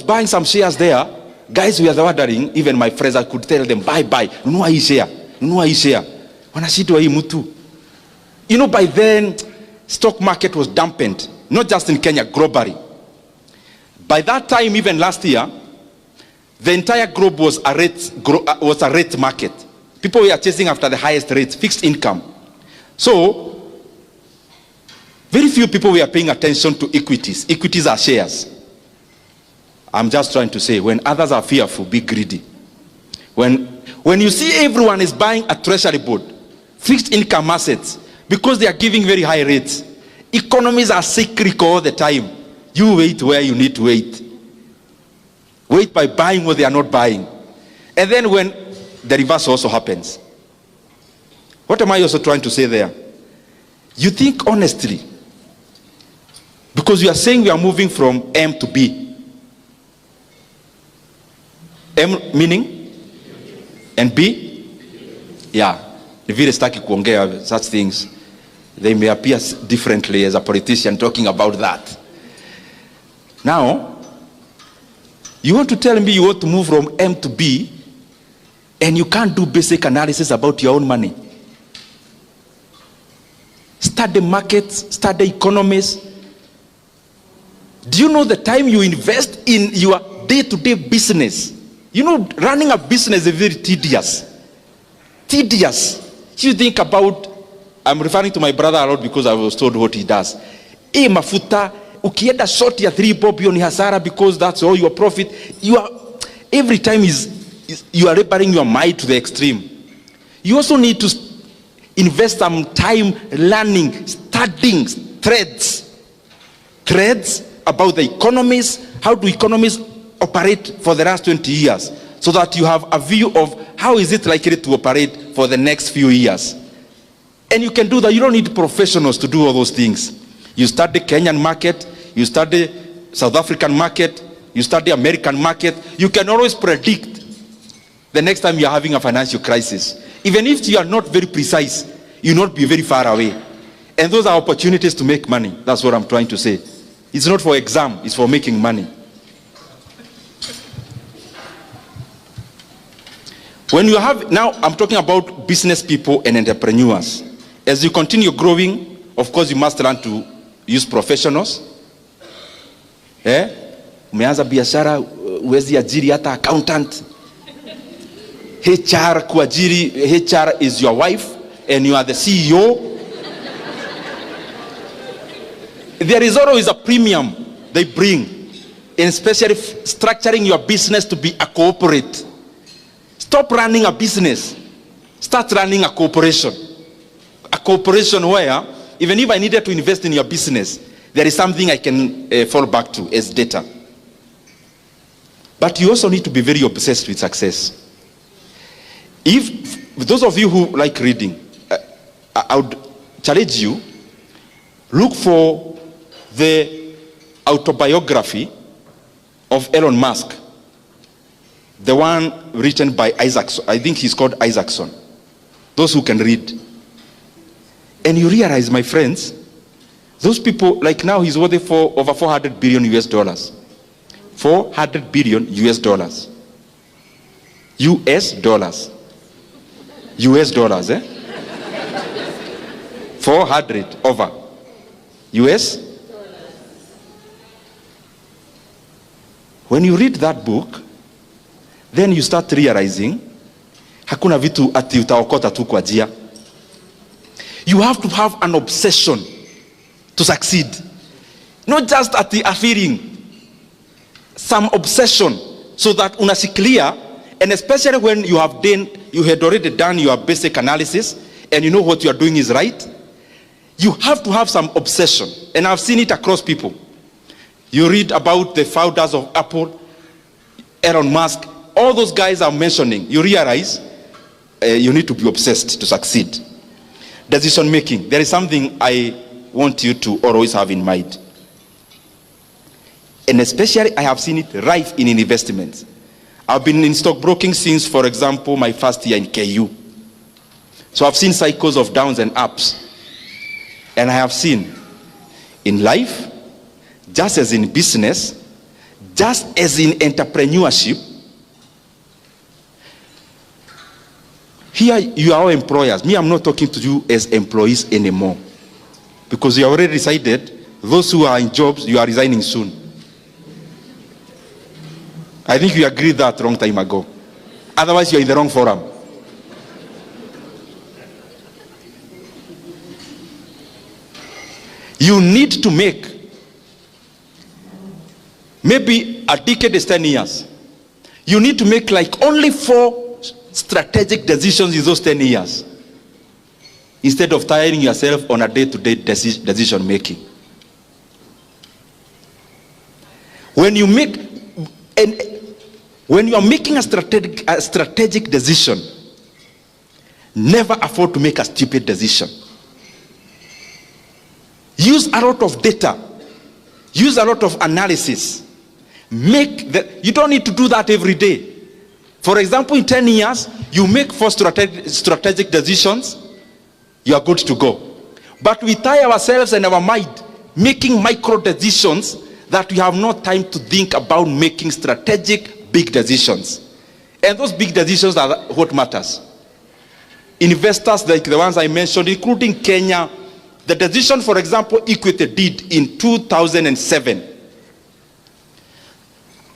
buying some shares there, guys were wondering, even my friends, I could tell them, buy, nunua hii share. Wanashindwa hii mtu. You know, by then, stock market was dampened, not just in Kenya, globally. By that time, even last year, the entire globe was a rate market. People were chasing after the highest rates, fixed income. So, very few people were paying attention to equities. Equities are shares. I'm just trying to say, when others are fearful, be greedy. When you see everyone is buying a treasury board, fixed income assets, because they are giving very high rates, economies are cyclical all the time. You wait where you need to wait. Wait by buying what they are not buying. And then when the reverse also happens. What am I also trying to say there? You think honestly, because you are saying we are moving from M to B. M meaning? And B? Yeah. If you start kuongea such things, they may appear differently as a politician talking about that. Now, you want to tell me you want to move from M to B, and you can't do basic analysis about your own money. Study markets, study economies. Do you know the time you invest in your day-to-day business? You know, running a business is very tedious. You think about, I'm referring to my brother a lot because I was told what he does. Mafuta, ukienda short ya 3 bob ni hasara because that's all your profit. Every time you are laboring your mind to the extreme. You also need to invest some time learning, studying threads about the economies, how do economies operate for the last 20 years, so that you have a view of how is it likely to operate for the next few years. And you can do that. You don't need professionals to do all those things. You study Kenyan market, you study South African market, you study American market. You can always predict the next time you're having a financial crisis. Even if you are not very precise, you'll not be very far away. And those are opportunities to make money. That's what I'm trying to say. It's not for exam, it's for making money. When you have, now I'm talking about business people and entrepreneurs. As you continue growing, of course you must learn to use professionals. Umeanza biashara, uwezi ajiri hata accountant. HR kuajiri, HR is your wife and you are the CEO. There is always a premium they bring, and especially structuring your business to be a corporate. Stop running a business. Start running a corporation. A corporation where, even if I needed to invest in your business, there is something I can fall back to as data. But you also need to be very obsessed with success. If those of you who like reading, I would challenge you, look for the autobiography of Elon Musk. The one written by Isaacson. I think he's called Isaacson. Those who can read. And you realize, my friends, those people, like now he's worth for over 400 billion US dollars. 400 billion US dollars. US dollars. US dollars, 400 over. US? When you read that book, then you start realizing, hakuna vitu ati utaokota tu kwa njia. You have to have an obsession to succeed. Not just at the feeling. Some obsession so that unashikilia, and especially when you had already done your basic analysis and you know what you are doing is right, you have to have some obsession. And I've seen it across people. You read about the founders of Apple, Elon Musk, all those guys I'm mentioning, you realize you need to be obsessed to succeed. Decision making. There is something I want you to always have in mind. And especially I have seen it rife in investments. I've been in stockbroking since, for example, my first year in KU. So I've seen cycles of downs and ups. And I have seen in life, just as in business, just as in entrepreneurship, here you are all employers. Me, I'm not talking to you as employees anymore. Because you already decided, those who are in jobs, you are resigning soon. I think you agreed that a long time ago. Otherwise, you're in the wrong forum. You need to make, maybe a decade is 10 years. You need to make like only 4 strategic decisions in those 10 years. Instead of tiring yourself on a day-to-day decision making. When you make, and when you are making a strategic decision, never afford to make a stupid decision. Use a lot of data. Use a lot of analysis. You don't need to do that every day. For example, in 10 years, you make 4 strategic decisions, you are good to go. But we tie ourselves and our mind making micro decisions that we have no time to think about making strategic big decisions. And those big decisions are what matters. Investors like the ones I mentioned, including Kenya, the decision, for example, Equity did in 2007.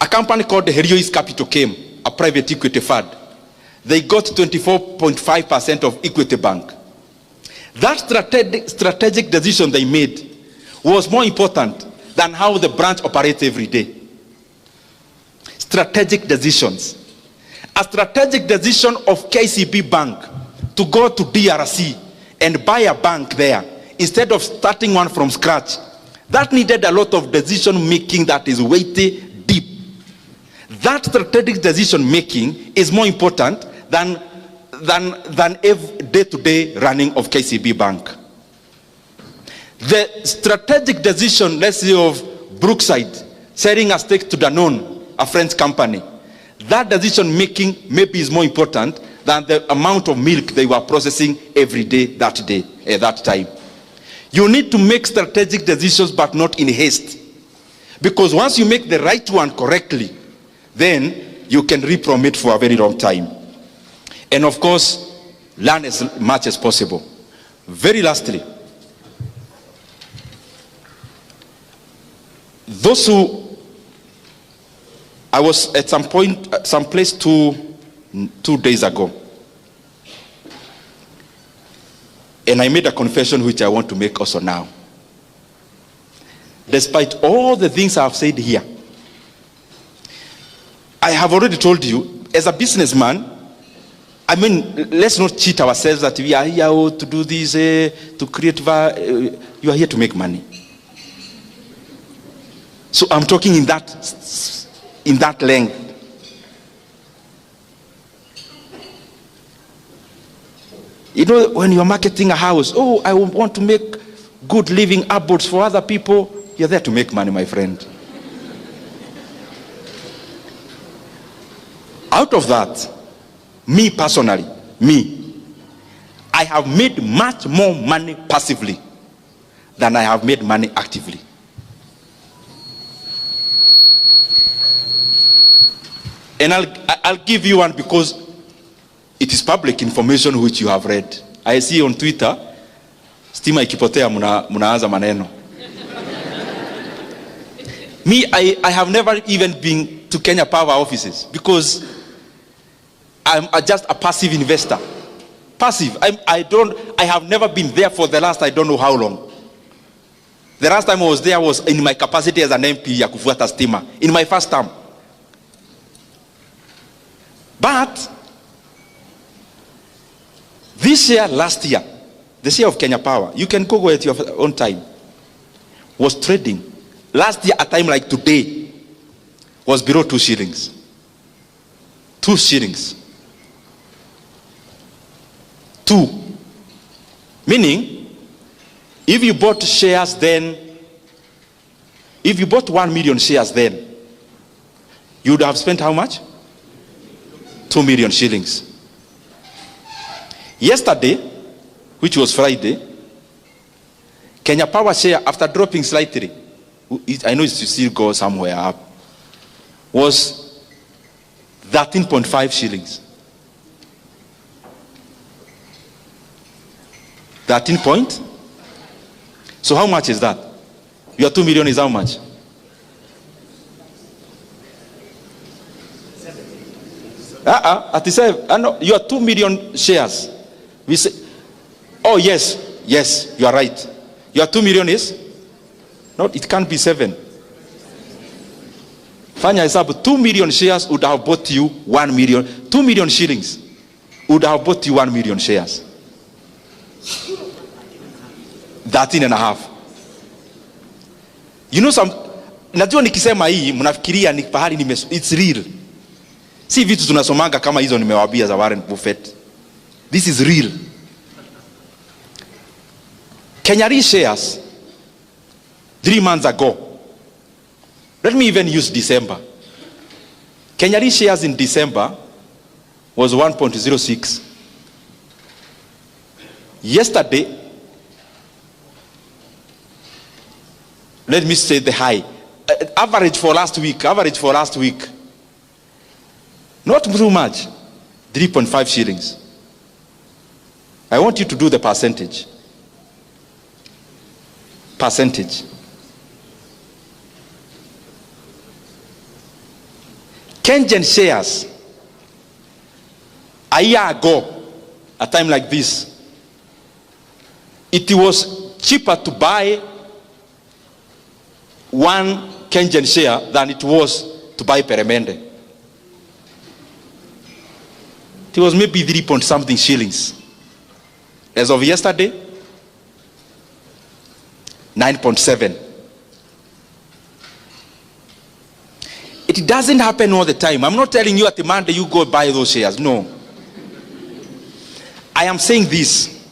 A company called Herio's Capital came, a private equity fund. They got 24.5% of Equity Bank. That strategic decision they made was more important than how the branch operates every day. Strategic decisions. A strategic decision of KCB Bank to go to DRC and buy a bank there instead of starting one from scratch. That needed a lot of decision making that is weighty, deep. That strategic decision making is more important than every day-to-day running of KCB Bank. The strategic decision, let's say, of Brookside selling a stake to Danone, a French company, that decision making maybe is more important than the amount of milk they were processing every day, at that time. You need to make strategic decisions, but not in haste. Because once you make the right one correctly, then you can reap from it for a very long time. And of course, learn as much as possible. Very lastly, those who, I was at some point, some place 2 days ago, and I made a confession which I want to make also now. Despite all the things I have said here, I have already told you, as a businessman, I mean, let's not cheat ourselves that we are here to do this, to create value. You are here to make money. So I'm talking in that length. You know, when you're marketing a house, oh, I want to make good living abodes for other people. You're there to make money, my friend. Out of that, me personally, I have made much more money passively than I have made money actively. And I'll give you one because it is public information which you have read. I see on Twitter, stima ikipotea munaanza maneno. Me, I have never even been to Kenya Power offices because I'm just a passive investor. Passive. I have never been there for the last I don't know how long. The last time I was there was in my capacity as an MP ya kufuata stima, in my first term. But this year, last year, the share of Kenya Power, you can go at your own time, was trading. Last year, a time like today, was below 2 shillings. 2 shillings. 2. Meaning, if you bought shares then, if you bought 1 million shares then, you would have spent how much? 2 million shillings. Yesterday, which was Friday, Kenya Power share, after dropping slightly, I know it still go somewhere up, was 13.5 shillings. 13 point? So how much is that? Your 2 million is how much? At the same, no, your 2 million shares. We say, oh yes, you are right. Your 2 million is? No, it can't be 7. Fanya hesabu, 2 million shares would have bought you 1 million. 2 million shillings would have bought you 1 million shares. 13 and a half. You know najua nikisema hii mnafikiria ni pahali it's real. Si vitu tunasomanga kama hizo nimewabia za Warren Buffett. This is real. Kenya Re shares 3 months ago. Let me even use December. Kenya Re shares in December was 1.06. Yesterday, let me say the high. Average for last week. Not too much. 3.5 shillings. I want you to do the percentage. Kenyan shares a year ago, a time like this, it was cheaper to buy one Kenyan share than it was to buy Peremende. It was maybe 3 point something shillings. As of yesterday, 9.7. It doesn't happen all the time. I'm not telling you at the Monday you go buy those shares. No. I am saying this.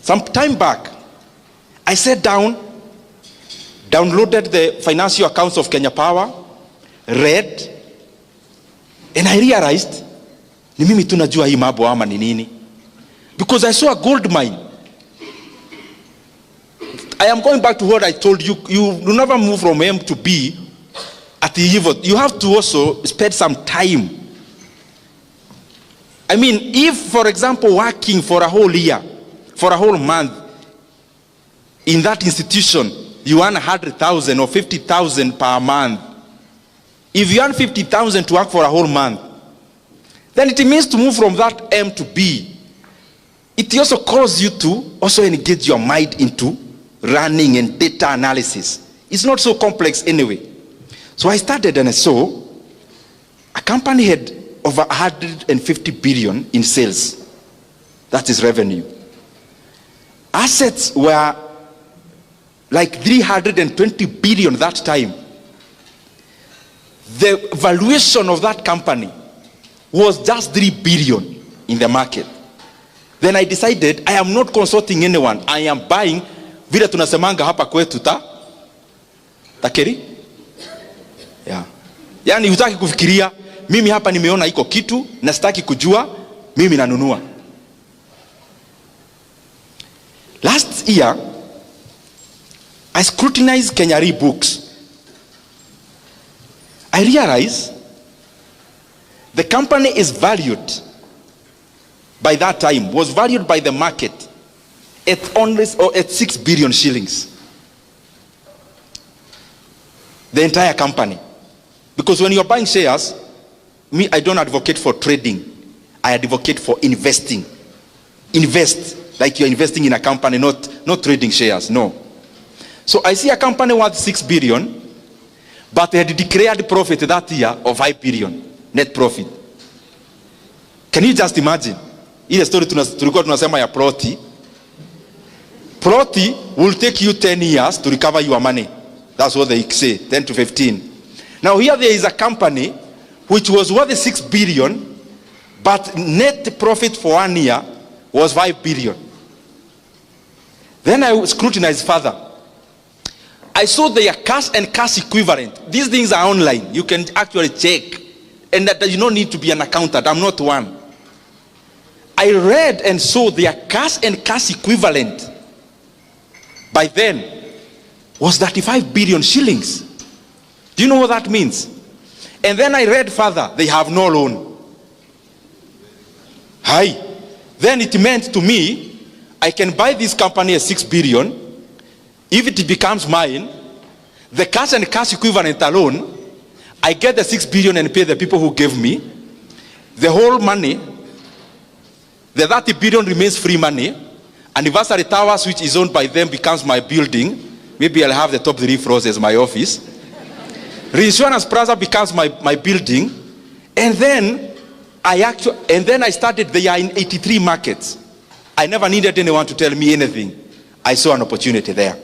Some time back, I sat down, downloaded the financial accounts of Kenya Power, read, and I realized, ni mimi tunajua hii mambo ama ni nini? Because I saw a gold mine. I am going back to what I told you. You never move from M to B at the evil. You have to also spend some time. I mean, if, for example, working for a whole year, for a whole month, in that institution, you earn 100,000 or 50,000 per month. If you earn 50,000 to work for a whole month, then it means to move from that M to B. It also calls you to also engage your mind into running and data analysis. It's not so complex anyway. So I started and I saw a company had over 150 billion in sales. That is revenue. Assets were like 320 billion that time. The valuation of that company was just 3 billion in the market. Then I decided I am not consulting anyone. I am buying vile tunasemanga hapa kwetu takeri. Yeah. Yani hutaki kufikiria mimi hapa nimeona iko kitu na sitaki kujua mimi nanunua. Last year I scrutinized Kenya Re books. I realized the company is valued by that time, was valued by the market at only at 6 billion shillings. The entire company. Because when you're buying shares, me, I don't advocate for trading. I advocate for investing. Invest like you're investing in a company, not trading shares, no. So I see a company worth 6 billion, but they had declared profit that year of 5 billion net profit. Can you just imagine? Ile story tulikuwa tunasema ya Proti. Proti will take you 10 years to recover your money. That's what they say, 10 to 15. Now here there is a company which was worth 6 billion, but net profit for 1 year was 5 billion. Then I scrutinized further. I saw their cash and cash equivalent. These things are online. You can actually check. And that you don't need to be an accountant. I'm not one. I read and saw their cash and cash equivalent by then was 35 billion shillings. Do you know what that means? And then I read further, they have no loan. Hi. Then it meant to me, I can buy this company at 6 billion. If it becomes mine, the cash and cash equivalent alone, I get the 6 billion and pay the people who gave me. The whole money, the 30 billion remains free money. Anniversary Towers, which is owned by them, becomes my building. Maybe I'll have the top 3 floors as my office. Reinsurance Plaza becomes my building. And then I started, they are in 83 markets. I never needed anyone to tell me anything. I saw an opportunity there.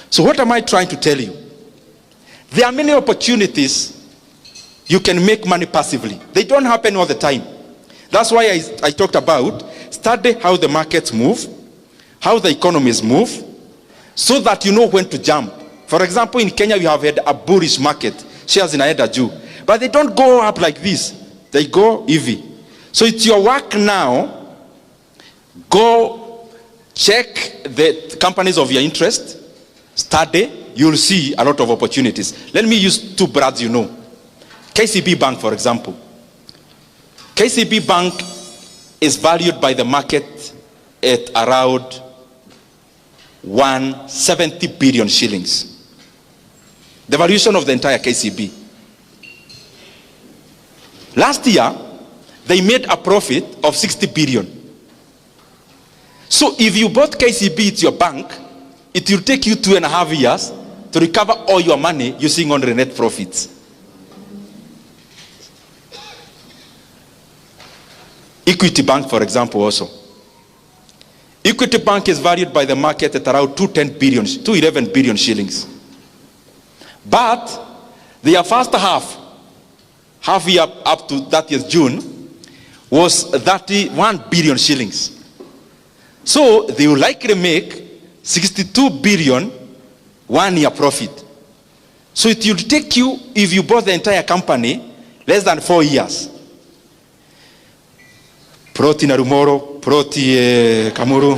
So what am I trying to tell you? There are many opportunities you can make money passively. They don't happen all the time. That's why I talked about study how the markets move, how the economies move, so that you know when to jump. For example, in Kenya, you have had a bullish market. Shares in Aeda Jew. But they don't go up like this. They go EV. So it's your work now. Go check the companies of your interest. Study. You'll see a lot of opportunities. Let me use 2 brands you know. KCB Bank, for example. KCB Bank is valued by the market at around 170 billion shillings. The valuation of the entire KCB. Last year, they made a profit of 60 billion. So if you bought KCB, it's your bank, it will take you 2.5 years to recover all your money using only net profits. Equity Bank, for example, also. Equity Bank is valued by the market at around 211 billion shillings. But their first half year up to that year's June, was 31 billion shillings. So they will likely make 62 billion 1 year profit. So it will take you, if you bought the entire company, less than 4 years. Proti Narumoro, Proti Kamuru,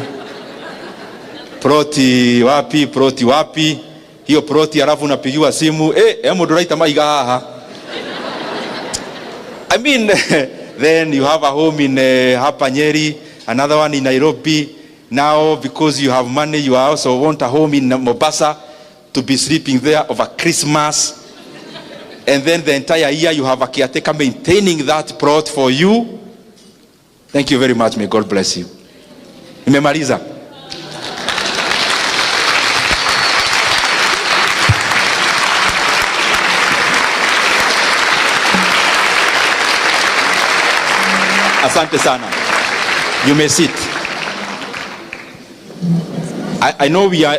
Proti wapi, hiyo Proti alafu unapigiwa simu, muduraita maiga haha. I mean, then you have a home in Hapa Nyeri, another one in Nairobi. Now, because you have money, you also want a home in Mombasa to be sleeping there over Christmas. And then the entire year you have a caretaker maintaining that plot for you. Thank you very much. May God bless you. Nimemaliza. Asante sana. You may sit. I know we are